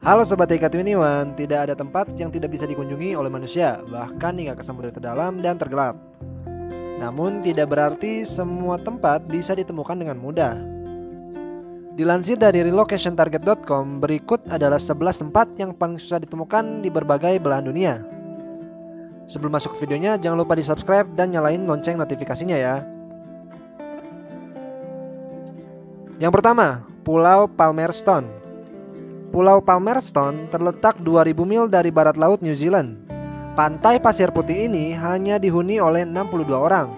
Halo Sobat TK21, tidak ada tempat yang tidak bisa dikunjungi oleh manusia, bahkan hingga ke samudera terdalam dan tergelap. Namun tidak berarti semua tempat bisa ditemukan dengan mudah. Dilansir dari relocationtarget.com, berikut adalah 11 tempat yang paling susah ditemukan di berbagai belahan dunia. Sebelum masuk ke videonya, jangan lupa di subscribe dan nyalain lonceng notifikasinya ya. Yang pertama, Pulau Palmerston. Pulau Palmerston terletak 2000 mil dari barat laut New Zealand. Pantai pasir putih ini hanya dihuni oleh 62 orang.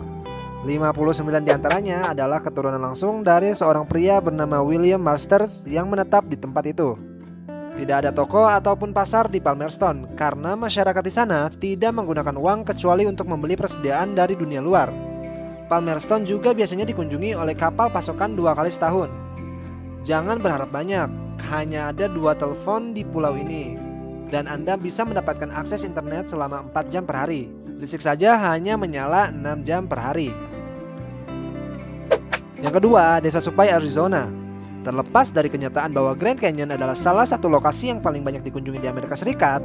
59 diantaranya adalah keturunan langsung dari seorang pria bernama William Masters yang menetap di tempat itu. Tidak ada toko ataupun pasar di Palmerston karena masyarakat di sana tidak menggunakan uang kecuali untuk membeli persediaan dari dunia luar. Palmerston juga biasanya dikunjungi oleh kapal pasokan 2 kali setahun. Jangan berharap banyak, hanya ada 2 telepon di pulau ini dan Anda bisa mendapatkan akses internet selama 4 jam per hari. Listrik saja hanya menyala 6 jam per hari. Yang kedua, Desa Supai, Arizona. Terlepas dari kenyataan bahwa Grand Canyon adalah salah satu lokasi yang paling banyak dikunjungi di Amerika Serikat,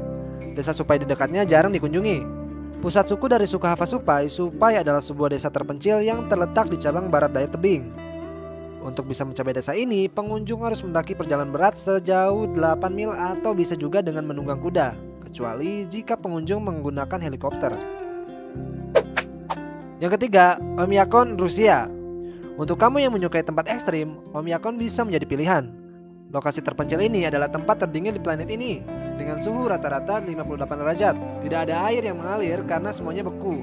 Desa Supai di dekatnya jarang dikunjungi. Pusat suku dari suku Havasupai, Supai adalah sebuah desa terpencil yang terletak di cabang barat daya tebing. Untuk bisa mencapai desa ini, pengunjung harus mendaki perjalanan berat sejauh 8 mil atau bisa juga dengan menunggang kuda, kecuali jika pengunjung menggunakan helikopter. Yang ketiga, Oymyakon, Rusia. Untuk kamu yang menyukai tempat ekstrim, Oymyakon bisa menjadi pilihan. Lokasi terpencil ini adalah tempat terdingin di planet ini, dengan suhu rata-rata 58 derajat. Tidak ada air yang mengalir karena semuanya beku.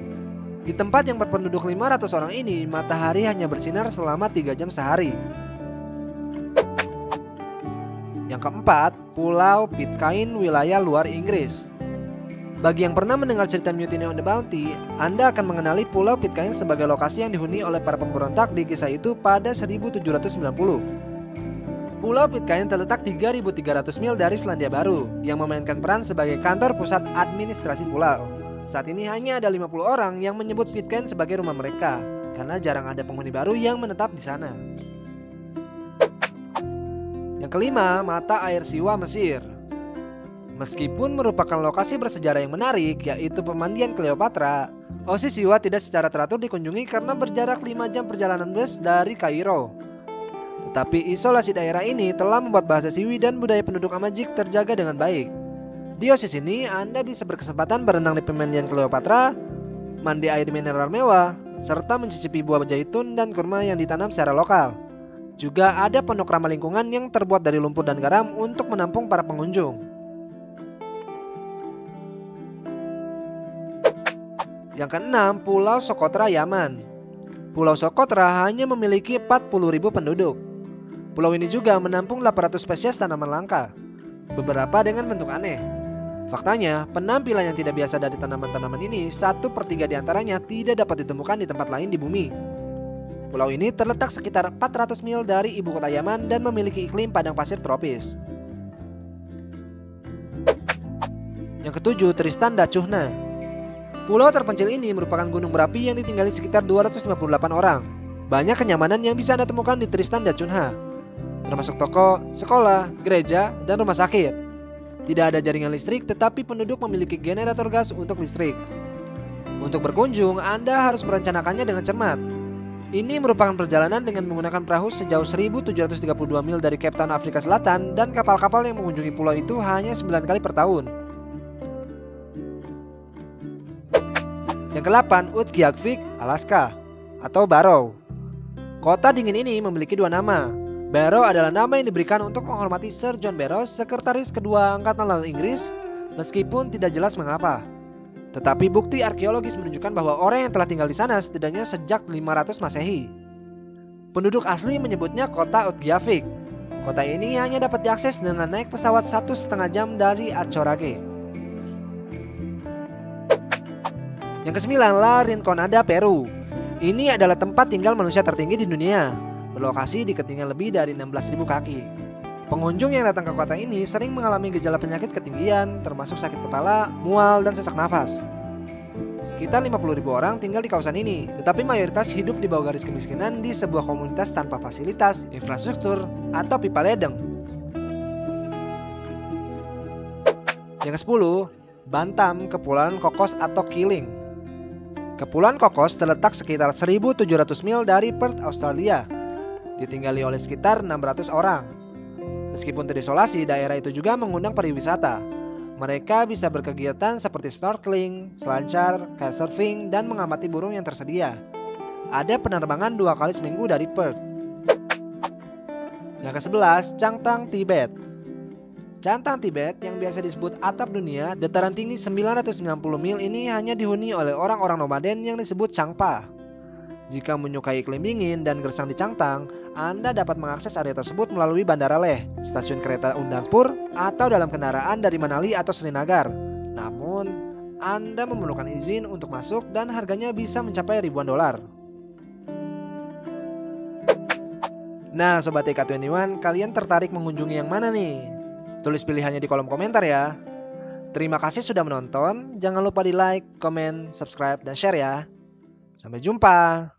Di tempat yang berpenduduk 500 orang ini, matahari hanya bersinar selama 3 jam sehari. Yang keempat, Pulau Pitcairn, wilayah luar Inggris. Bagi yang pernah mendengar cerita Mutiny on the Bounty, Anda akan mengenali Pulau Pitcairn sebagai lokasi yang dihuni oleh para pemberontak di kisah itu pada 1790. Pulau Pitcairn terletak 3.300 mil dari Selandia Baru, yang memainkan peran sebagai kantor pusat administrasi pulau. Saat ini hanya ada 50 orang yang menyebut Pitcairn sebagai rumah mereka, karena jarang ada penghuni baru yang menetap di sana. Yang kelima, Mata Air Siwa, Mesir. Meskipun merupakan lokasi bersejarah yang menarik, yaitu pemandian Cleopatra, Oasis Siwa tidak secara teratur dikunjungi karena berjarak 5 jam perjalanan bus dari Kairo. Tetapi isolasi daerah ini telah membuat bahasa Siwi dan budaya penduduk Amazigh terjaga dengan baik. Di Oasis ini Anda bisa berkesempatan berenang di pemandian Cleopatra, mandi air mineral mewah, serta mencicipi buah zaitun dan kurma yang ditanam secara lokal. Juga ada pondok ramah lingkungan yang terbuat dari lumpur dan garam untuk menampung para pengunjung. Yang keenam, Pulau Socotra, Yaman. Pulau Socotra hanya memiliki 40.000 penduduk. Pulau ini juga menampung 800 spesies tanaman langka, beberapa dengan bentuk aneh. Faktanya, penampilan yang tidak biasa dari tanaman-tanaman ini 1/3 diantaranya tidak dapat ditemukan di tempat lain di bumi. Pulau ini terletak sekitar 400 mil dari ibu kota Yaman dan memiliki iklim padang pasir tropis. Yang ketujuh, Tristan da Cunha. Pulau terpencil ini merupakan gunung berapi yang ditinggali sekitar 258 orang. Banyak kenyamanan yang bisa Anda temukan di Tristan da Cunha, termasuk toko, sekolah, gereja, dan rumah sakit. Tidak ada jaringan listrik, tetapi penduduk memiliki generator gas untuk listrik. Untuk berkunjung, Anda harus merencanakannya dengan cermat. Ini merupakan perjalanan dengan menggunakan perahu sejauh 1732 mil dari Cape Town, Afrika Selatan, dan kapal-kapal yang mengunjungi pulau itu hanya 9 kali per tahun. Yang ke-8, Utqiagvik, Alaska, atau Barrow. Kota dingin ini memiliki 2 nama. Barrow adalah nama yang diberikan untuk menghormati Sir John Barrow, sekretaris kedua Angkatan Laut Inggris, meskipun tidak jelas mengapa. Tetapi bukti arkeologis menunjukkan bahwa orang yang telah tinggal di sana setidaknya sejak 500 Masehi. Penduduk asli menyebutnya kota Utqiagvik. Kota ini hanya dapat diakses dengan naik pesawat 1,5 jam dari Achorague. Yang ke-9, La Rinconada, Peru. Ini adalah tempat tinggal manusia tertinggi di dunia, berlokasi di ketinggian lebih dari 16.000 kaki. Pengunjung yang datang ke kota ini sering mengalami gejala penyakit ketinggian, termasuk sakit kepala, mual, dan sesak nafas. Sekitar 50.000 orang tinggal di kawasan ini, tetapi mayoritas hidup di bawah garis kemiskinan di sebuah komunitas tanpa fasilitas, infrastruktur, atau pipa ledeng. Yang ke-10, Bantam, Kepulauan Cocos atau Keeling. Kepulauan Cocos terletak sekitar 1.700 mil dari Perth, Australia. Ditinggali oleh sekitar 600 orang. Meskipun terisolasi, daerah itu juga mengundang pariwisata. Mereka bisa berkegiatan seperti snorkeling, selancar, kitesurfing, dan mengamati burung yang tersedia. Ada penerbangan 2 kali seminggu dari Perth. Yang ke-11, Changtang, Tibet. Changtang, Tibet yang biasa disebut atap dunia, dataran tinggi 990 mil ini hanya dihuni oleh orang-orang nomaden yang disebut Changpa. Jika menyukai iklim dingin dan gersang di Changtang, Anda dapat mengakses area tersebut melalui Bandara Leh, stasiun kereta Undangpur, atau dalam kendaraan dari Manali atau Srinagar. Namun, Anda memerlukan izin untuk masuk dan harganya bisa mencapai ribuan dolar. Nah, Sobat TK21, kalian tertarik mengunjungi yang mana nih? Tulis pilihannya di kolom komentar ya. Terima kasih sudah menonton. Jangan lupa di like, komen, subscribe, dan share ya. Sampai jumpa.